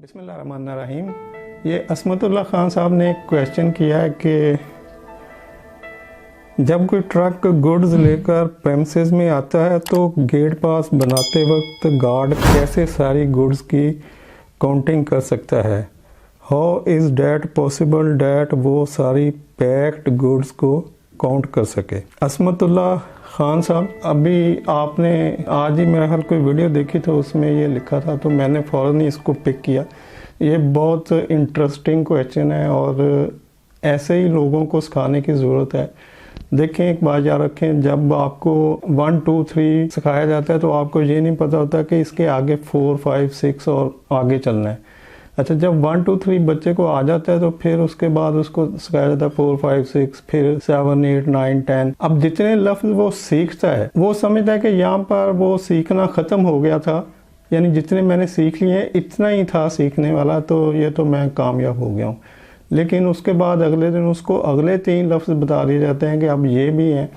बिस्मिल्लाहिर्रहमानिर्रहीम। ये असमतुल्लाह खान साहब ने एक क्वेश्चन किया है कि जब कोई ट्रक गुड्स लेकर प्रेमिसेस में आता है तो गेट पास बनाते वक्त गार्ड कैसे सारी गुड्स की काउंटिंग कर सकता है। How is that possible that वो सारी पैक्ड गुड्स को काउंट कर सके। असमतुल्लाह खान साहब, अभी आपने आज ही मेरा ख्याल कोई वीडियो देखी तो उसमें ये लिखा था, तो मैंने फ़ौरन ही इसको पिक किया। ये बहुत इंटरेस्टिंग क्वेश्चन है और ऐसे ही लोगों को सिखाने की ज़रूरत है। देखें, एक बात याद रखें, जब आपको 1 2 3 सिखाया जाता है तो आपको ये नहीं पता होता कि इसके आगे 4 5 6 और आगे चलना है। अच्छा, जब 1 2 3 बच्चे को आ जाता है तो फिर उसके बाद उसको सिखाया जाता है 4 5 6, फिर 7 8 9 10। अब जितने लफ्ज़ वो सीखता है वो समझता है कि यहाँ पर वो सीखना ख़त्म हो गया था, यानी जितने मैंने सीख लिए इतना ही था सीखने वाला, तो ये तो मैं कामयाब हो गया हूँ। लेकिन उसके बाद अगले दिन उसको अगले 3 लफ्ज़ बता दिए जाते हैं कि अब ये भी हैं,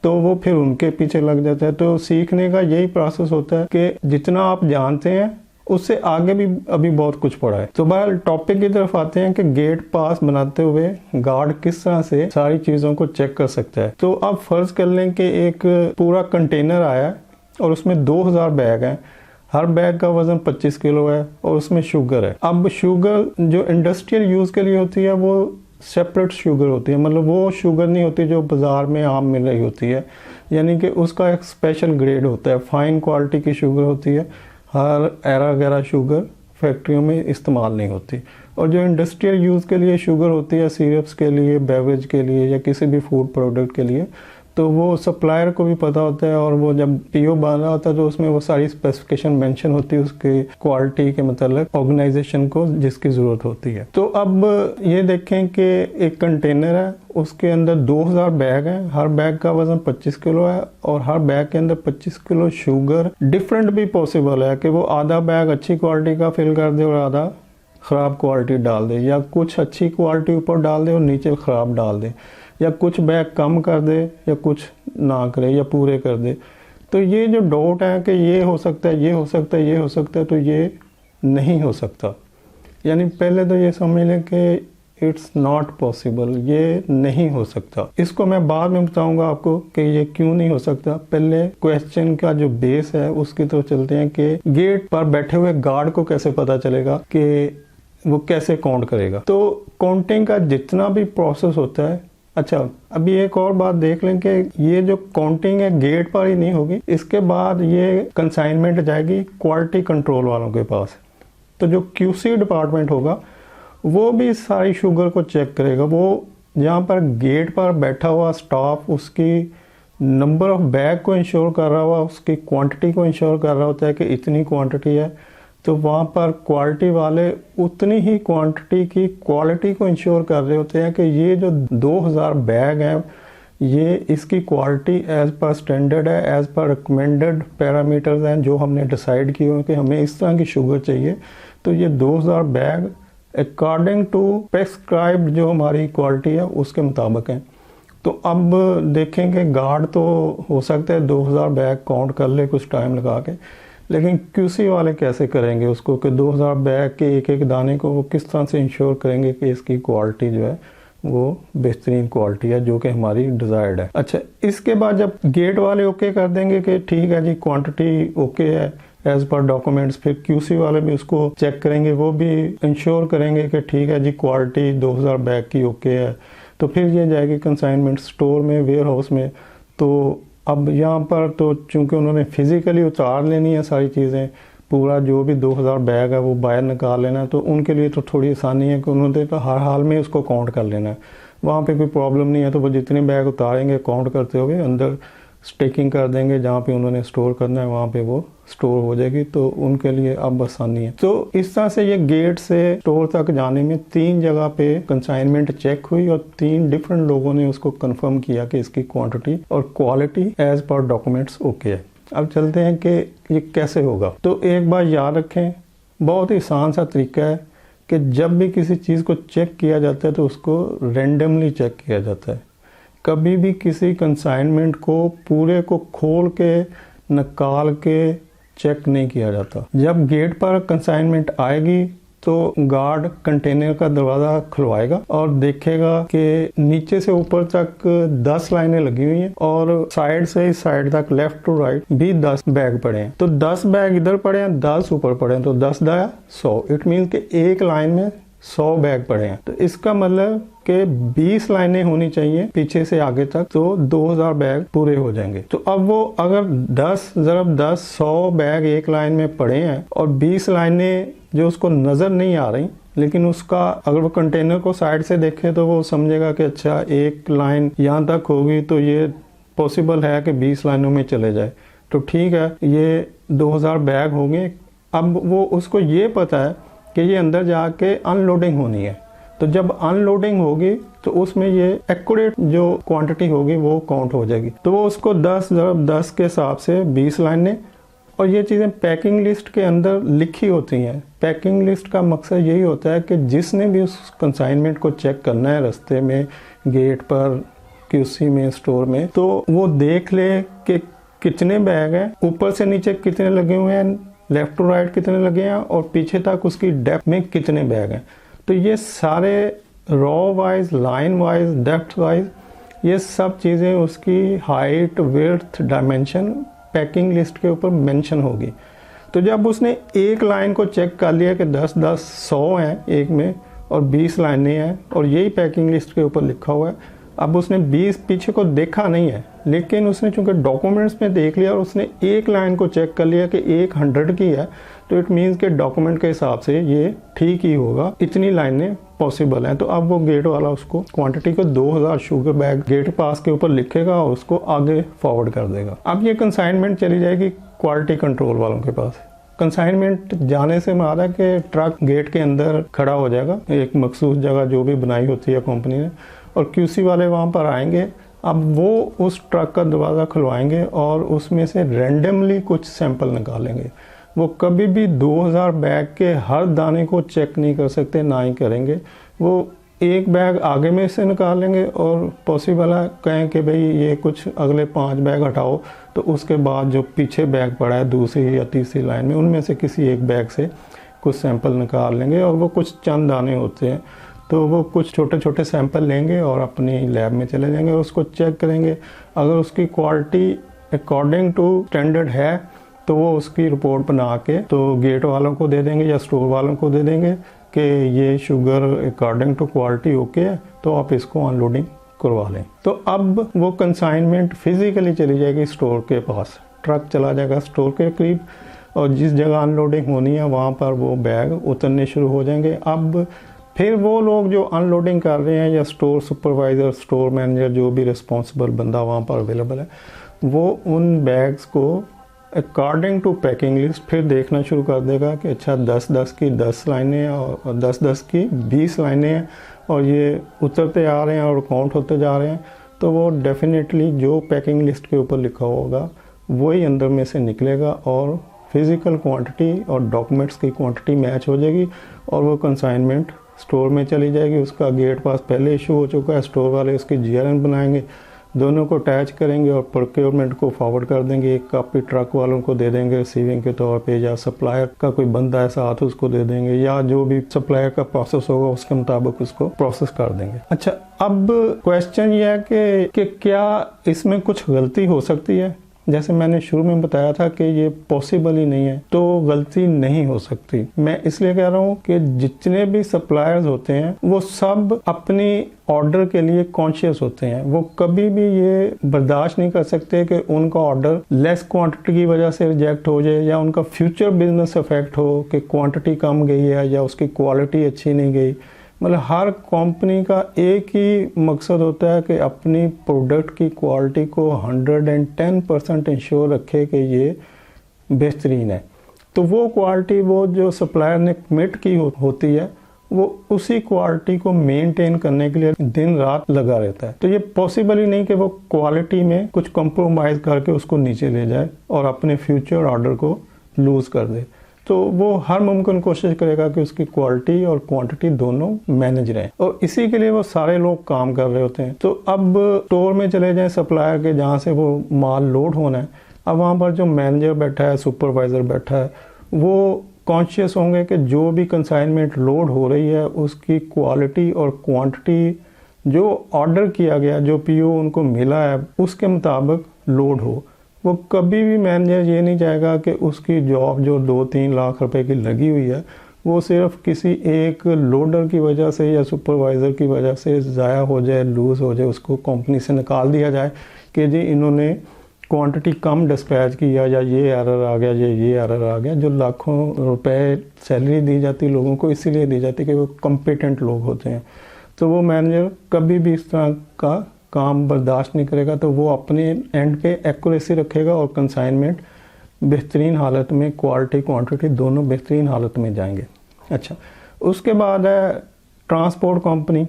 तो वो फिर उनके पीछे लग जाता है। तो सीखने का यही प्रोसेस होता है कि जितना आप जानते हैं उससे आगे भी अभी बहुत कुछ पड़ा है। तो बहरहाल टॉपिक की तरफ आते हैं कि गेट पास बनाते हुए गार्ड किस तरह से सारी चीज़ों को चेक कर सकता है। तो अब फ़र्ज़ कर लें कि एक पूरा कंटेनर आया और उसमें 2000 बैग हैं, हर बैग का वज़न 25 किलो है और उसमें शुगर है। अब शुगर जो इंडस्ट्रियल यूज़ के लिए होती है वो सेपरेट शुगर होती है, मतलब वो शुगर नहीं होती जो बाज़ार में आम मिल रही होती है, यानी कि उसका एक स्पेशल ग्रेड होता है, फ़ाइन क्वालिटी की शुगर होती है। हर एरा वगैरह शुगर फैक्ट्रियों में इस्तेमाल नहीं होती। और जो इंडस्ट्रियल यूज़ के लिए शुगर होती है, सिरप्स के लिए, बेवरेज के लिए या किसी भी फूड प्रोडक्ट के लिए, तो वो सप्लायर को भी पता होता है और वो जब पीओ बना रहा होता है तो उसमें वो सारी स्पेसिफिकेशन मेंशन होती है उसकी क्वालिटी के मतलब ऑर्गेनाइजेशन को जिसकी ज़रूरत होती है। तो अब ये देखें कि एक कंटेनर है, उसके अंदर 2000 बैग हैं, हर बैग का वज़न 25 किलो है और हर बैग के अंदर 25 किलो शुगर। डिफरेंट भी पॉसिबल है कि वो आधा बैग अच्छी क्वालिटी का फिल कर दे और आधा ख़राब क्वालिटी डाल दे, या कुछ अच्छी क्वालिटी ऊपर डाल दे और नीचे ख़राब डाल दे, या कुछ बैग कम कर दे या कुछ ना करे या पूरे कर दे। तो ये जो डाउट है कि ये हो सकता है, ये हो सकता है, ये हो सकता है, तो ये नहीं हो सकता। यानी पहले तो ये समझ लें कि इट्स नॉट पॉसिबल, ये नहीं हो सकता। इसको मैं बाद में बताऊंगा आपको कि ये क्यों नहीं हो सकता। पहले क्वेश्चन का जो बेस है उसकी तरफ चलते हैं कि गेट पर बैठे हुए गार्ड को कैसे पता चलेगा कि वो कैसे काउंट करेगा। तो काउंटिंग का जितना भी प्रोसेस होता है, अच्छा अभी एक और बात देख लें कि ये जो काउंटिंग है गेट पर ही नहीं होगी, इसके बाद ये कंसाइनमेंट जाएगी क्वालिटी कंट्रोल वालों के पास। तो जो क्यूसी डिपार्टमेंट होगा वो भी सारी शुगर को चेक करेगा। वो जहाँ पर गेट पर बैठा हुआ स्टाफ उसकी नंबर ऑफ बैग को इंश्योर कर रहा हुआ, उसकी क्वांटिटी को इंश्योर कर रहा होता है कि इतनी क्वांटिटी है, तो वहाँ पर क्वालिटी वाले उतनी ही क्वांटिटी की क्वालिटी को इंश्योर कर रहे होते हैं कि ये जो 2000 बैग हैं ये इसकी क्वालिटी एज़ पर स्टैंडर्ड है, एज़ पर रिकमेंडेड पैरामीटर्स हैं जो हमने डिसाइड किए हैं कि हमें इस तरह की शुगर चाहिए। तो ये 2000 बैग अकॉर्डिंग टू प्रेस्क्राइब्ड जो हमारी क्वालिटी है उसके मुताबिक हैं। तो अब देखेंगे गार्ड तो हो सकता है 2000 बैग काउंट कर ले कुछ टाइम लगा के, लेकिन क्यूसी वाले कैसे करेंगे उसको कि 2000 बैग के एक एक दाने को वो किस तरह से इंश्योर करेंगे कि इसकी क्वालिटी जो है वो बेहतरीन क्वालिटी है जो कि हमारी डिज़ायर्ड है। अच्छा, इसके बाद जब गेट वाले ओके कर देंगे कि ठीक है जी क्वांटिटी ओके है एज़ पर डॉक्यूमेंट्स, फिर क्यूसी वाले भी उसको चेक करेंगे, वो भी इंश्योर करेंगे कि ठीक है जी क्वालिटी 2000 बैग की ओके है। तो फिर ये जाएगी कंसाइनमेंट स्टोर में, वेयर हाउस में। तो अब यहाँ पर तो चूँकि उन्होंने फिज़िकली उतार लेनी है सारी चीज़ें, पूरा जो भी 2000 बैग है वो बाहर निकाल लेना है, तो उनके लिए तो थोड़ी आसानी है कि उन्होंने तो हर हाल में उसको काउंट कर लेना है। वहाँ पे कोई प्रॉब्लम नहीं है, तो वो जितने बैग उतारेंगे काउंट करते हुए अंदर स्टिकिंग कर देंगे, जहाँ पे उन्होंने स्टोर करना है वहाँ पे वो स्टोर हो जाएगी, तो उनके लिए अब आसानी है। तो इस तरह से ये गेट से स्टोर तक जाने में 3 जगह पे कंसाइनमेंट चेक हुई और 3 डिफरेंट लोगों ने उसको कंफर्म किया कि इसकी क्वांटिटी और quality as per documents okay है। अब चलते हैं कि ये कैसे होगा। तो एक बार याद रखें, बहुत ही आसान सा तरीका है कि जब भी किसी चीज़ को चेक किया जाता है तो उसको रेंडमली चेक किया जाता है। कभी भी किसी कंसाइनमेंट को पूरे को खोल के निकाल के चेक नहीं किया जाता। जब गेट पर कंसाइनमेंट आएगी तो गार्ड कंटेनर का दरवाज़ा खुलवाएगा और देखेगा कि नीचे से ऊपर तक 10 लाइनें लगी हुई हैं और साइड से इस साइड तक लेफ्ट टू राइट भी 10 बैग पड़े हैं। तो 10 बैग इधर पड़े हैं, 10 ऊपर पड़े हैं, तो 10 दाया 100। इट मीन कि एक लाइन में 100 बैग पड़े हैं। तो इसका मतलब कि 20 लाइनें होनी चाहिए पीछे से आगे तक, तो 2000 बैग पूरे हो जाएंगे। तो अब वो अगर 10 × 10 100 बैग एक लाइन में पड़े हैं और 20 लाइनें जो उसको नज़र नहीं आ रही, लेकिन उसका अगर वो कंटेनर को साइड से देखे तो वो समझेगा कि अच्छा एक लाइन यहाँ तक होगी तो ये पॉसिबल है कि 20 लाइनों में चले जाए, तो ठीक है ये 2000 बैग होंगे। अब वो उसको ये पता है कि ये अंदर जाके अनलोडिंग होनी है, तो जब अनलोडिंग होगी तो उसमें ये एक्यूरेट जो क्वांटिटी होगी वो काउंट हो जाएगी। तो वो उसको 10 × 10 के हिसाब से 20 लाइनें, और ये चीज़ें पैकिंग लिस्ट के अंदर लिखी होती हैं। पैकिंग लिस्ट का मकसद यही होता है कि जिसने भी उस कंसाइनमेंट को चेक करना है रास्ते में, गेट पर, क्यूसी में, स्टोर में, तो वो देख ले कि कितने बैग हैं, ऊपर से नीचे कितने लगे हुए हैं, लेफ्ट टू राइट कितने लगे हैं और पीछे तक उसकी डेप्थ में कितने बैग हैं। तो ये सारे raw wise, line wise, depth wise, ये सब चीज़ें उसकी height, width, dimension packing list के ऊपर मेंशन होगी। तो जब उसने एक लाइन को चेक कर लिया कि 10 × 10 100 हैं एक में और 20 लाइनें हैं और यही पैकिंग लिस्ट के ऊपर लिखा हुआ है, अब उसने 20 पीछे को देखा नहीं है, लेकिन उसने चूंकि डॉक्यूमेंट्स में देख लिया और उसने एक लाइन को चेक कर लिया कि एक 100 की है, तो इट मीन्स के डॉक्यूमेंट के हिसाब से ये ठीक ही होगा, इतनी लाइनें पॉसिबल हैं। तो अब वो गेट वाला उसको क्वांटिटी को 2000 शुगर बैग गेट पास के ऊपर लिखेगा और उसको आगे फॉरवर्ड कर देगा। अब ये कंसाइनमेंट चली जाएगी क्वालिटी कंट्रोल वालों के पास। कंसाइनमेंट जाने से हमारा है कि ट्रक गेट के अंदर खड़ा हो जाएगा, एक मखसूस जगह जो भी बनाई होती है कंपनी ने, और क्यूसी वाले वहाँ पर आएंगे। अब वो उस ट्रक का दरवाज़ा खुलवाएंगे और उसमें से रैंडमली कुछ सैंपल निकालेंगे। वो कभी भी 2000 बैग के हर दाने को चेक नहीं कर सकते, ना ही करेंगे। वो एक बैग आगे में से निकालेंगे और पॉसिबल है कहें कि भाई ये कुछ अगले 5 बैग हटाओ, तो उसके बाद जो पीछे बैग पड़ा है दूसरी या तीसरी लाइन में, उनमें से किसी एक बैग से कुछ सैंपल निकाल लेंगे। और वो कुछ चंद दाने होते हैं, तो वो कुछ छोटे छोटे सैंपल लेंगे और अपनी लैब में चले जाएंगे, उसको चेक करेंगे। अगर उसकी क्वालिटी अकॉर्डिंग टू स्टैंडर्ड है तो वो उसकी रिपोर्ट बना के तो गेट वालों को दे देंगे या स्टोर वालों को दे देंगे कि ये sugar according to quality okay है, तो आप इसको अनलोडिंग करवा लें। तो अब वो कंसाइनमेंट फिजिकली चली जाएगी स्टोर के पास, ट्रक चला जाएगा स्टोर के करीब और जिस जगह अनलोडिंग होनी है वहाँ पर वो बैग उतरने शुरू हो जाएंगे। अब फिर वो लोग जो अनलोडिंग कर रहे हैं या स्टोर सुपरवाइज़र, स्टोर मैनेजर, जो भी रिस्पॉन्सिबल बंदा वहाँ पर अवेलेबल है, वो उन बैग्स को अकॉर्डिंग टू पैकिंग लिस्ट फिर देखना शुरू कर देगा कि अच्छा 10-10 की 10 लाइनें और 10-10 की 20 लाइनें हैं और ये उतरते आ रहे हैं और काउंट होते जा रहे हैं। तो वो डेफिनेटली जो पैकिंग लिस्ट के ऊपर लिखा होगा वही अंदर में से निकलेगा और फिज़िकल क्वांटिटी और डॉक्यूमेंट्स की क्वांटिटी मैच हो जाएगी और वो कंसाइनमेंट स्टोर में चली जाएगी। उसका गेट पास पहले इशू हो चुका है, स्टोर वाले उसकी GRN बनाएंगे, दोनों को अटैच करेंगे और प्रोक्योरमेंट को फॉरवर्ड कर देंगे। एक कॉपी ट्रक वालों को दे देंगे रिसीविंग के तौर पे, या सप्लायर का कोई बंदा है साथ उसको दे देंगे, या जो भी सप्लायर का प्रोसेस होगा उसके मुताबिक उसको प्रोसेस कर देंगे। अच्छा, अब क्वेश्चन ये है कि क्या इसमें कुछ गलती हो सकती है? जैसे मैंने शुरू में बताया था कि ये पॉसिबल ही नहीं है, तो गलती नहीं हो सकती। मैं इसलिए कह रहा हूँ कि जितने भी सप्लायर्स होते हैं वो सब अपनी ऑर्डर के लिए कॉन्शियस होते हैं। वो कभी भी ये बर्दाश्त नहीं कर सकते कि उनका ऑर्डर लेस क्वांटिटी की वजह से रिजेक्ट हो जाए या उनका फ्यूचर बिजनेस अफेक्ट हो कि क्वांटिटी कम गई है या उसकी क्वालिटी अच्छी नहीं गई। मतलब हर कंपनी का एक ही मकसद होता है कि अपनी प्रोडक्ट की क्वालिटी को 110% इंश्योर रखे कि ये बेहतरीन है। तो वो क्वालिटी वो जो सप्लायर ने कमिट की होती है वो उसी क्वालिटी को मेंटेन करने के लिए दिन रात लगा रहता है। तो ये पॉसिबल ही नहीं कि वो क्वालिटी में कुछ कंप्रोमाइज़ करके उसको नीचे ले जाए और अपने फ्यूचर ऑर्डर को लूज़ कर दे। तो वो हर मुमकिन कोशिश करेगा कि उसकी क्वालिटी और क्वांटिटी दोनों मैनेज रहें और इसी के लिए वो सारे लोग काम कर रहे होते हैं। तो अब स्टोर में चले जाएं सप्लायर के जहाँ से वो माल लोड होना है, अब वहाँ पर जो मैनेजर बैठा है, सुपरवाइज़र बैठा है, वो कॉन्शियस होंगे कि जो भी कंसाइनमेंट लोड हो रही है उसकी क्वालिटी और क्वांटिटी जो ऑर्डर किया गया, जो पीओ उनको मिला है, उसके मुताबिक लोड हो। वो कभी भी मैनेजर ये नहीं चाहेगा कि उसकी जॉब जो 2-3 लाख रुपए की लगी हुई है वो सिर्फ किसी एक लोडर की वजह से या सुपरवाइज़र की वजह से ज़ाया हो जाए, लूज़ हो जाए, उसको कंपनी से निकाल दिया जाए कि जी इन्होंने क्वांटिटी कम डिस्पैच किया या ये एरर आ गया, ये एरर आ गया। जो लाखों रुपए सैलरी दी जाती लोगों को इसीलिए दी जाती कि वो कॉम्पिटेंट लोग होते हैं। तो वो मैनेजर कभी भी इस तरह का काम बर्दाश्त नहीं करेगा। तो वो अपने एंड पे एक्यूरेसी रखेगा और कंसाइनमेंट बेहतरीन हालत में, क्वालिटी क्वांटिटी दोनों बेहतरीन हालत में जाएंगे। अच्छा, उसके बाद है ट्रांसपोर्ट कंपनी।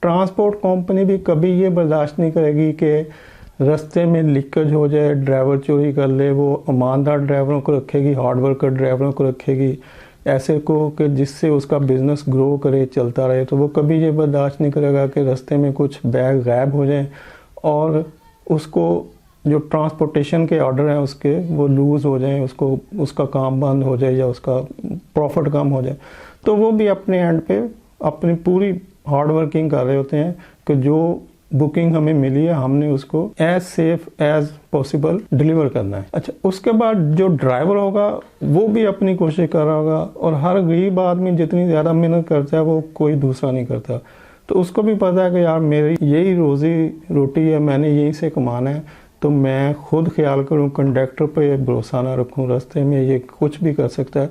ट्रांसपोर्ट कंपनी भी कभी ये बर्दाश्त नहीं करेगी कि रास्ते में लीकेज हो जाए, ड्राइवर चोरी कर ले। वो ईमानदार ड्राइवरों को रखेगी, हार्ड वर्कर ड्राइवरों को रखेगी, ऐसे को कि जिससे उसका बिज़नेस ग्रो करे, चलता रहे। तो वो कभी ये बर्दाश्त नहीं करेगा कि रास्ते में कुछ बैग गायब हो जाए और उसको जो ट्रांसपोर्टेशन के ऑर्डर हैं उसके वो लूज़ हो जाए, उसको उसका काम बंद हो जाए या उसका प्रॉफिट कम हो जाए। तो वो भी अपने एंड पे अपनी पूरी हार्ड वर्किंग कर रहे होते हैं कि जो बुकिंग हमें मिली है हमने उसको as safe as possible deliver करना है। अच्छा, उसके बाद जो ड्राइवर होगा वो भी अपनी कोशिश कर रहा होगा और हर गरीब आदमी जितनी ज़्यादा मेहनत करता है वो कोई दूसरा नहीं करता। तो उसको भी पता है कि यार मेरी यही रोज़ी रोटी है, मैंने यहीं से कमाना है, तो मैं खुद ख्याल करूं, कंडक्टर पे भरोसा ना रखूं, रास्ते में ये कुछ भी कर सकता है।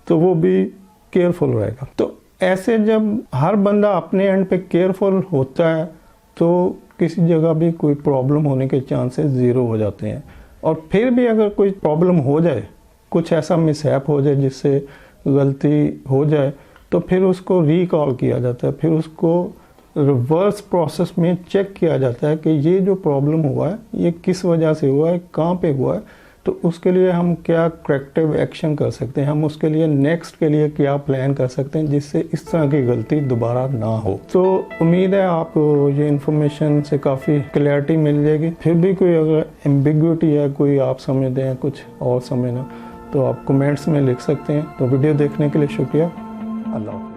तो वो भी केयरफुल रहेगा। तो ऐसे जब हर बंदा अपने एंड पे केयरफुल होता है तो किसी जगह भी कोई प्रॉब्लम होने के चांसेस ज़ीरो हो जाते हैं। और फिर भी अगर कोई प्रॉब्लम हो जाए, कुछ ऐसा मिसहैप हो जाए जिससे गलती हो जाए, तो फिर उसको रिकॉल किया जाता है, फिर उसको रिवर्स प्रोसेस में चेक किया जाता है कि ये जो प्रॉब्लम हुआ है ये किस वजह से हुआ है, कहाँ पे हुआ है, तो उसके लिए हम क्या करेक्टिव एक्शन कर सकते हैं, हम उसके लिए नेक्स्ट के लिए क्या प्लान कर सकते हैं जिससे इस तरह की गलती दोबारा ना हो। तो उम्मीद है आपको ये इन्फॉर्मेशन से काफ़ी क्लैरिटी मिल जाएगी। फिर भी कोई अगर एम्बिग्विटी है, कोई आप समझते हैं कुछ और समझना, तो आप कमेंट्स में लिख सकते हैं। तो वीडियो देखने के लिए शुक्रिया। अल्लाह।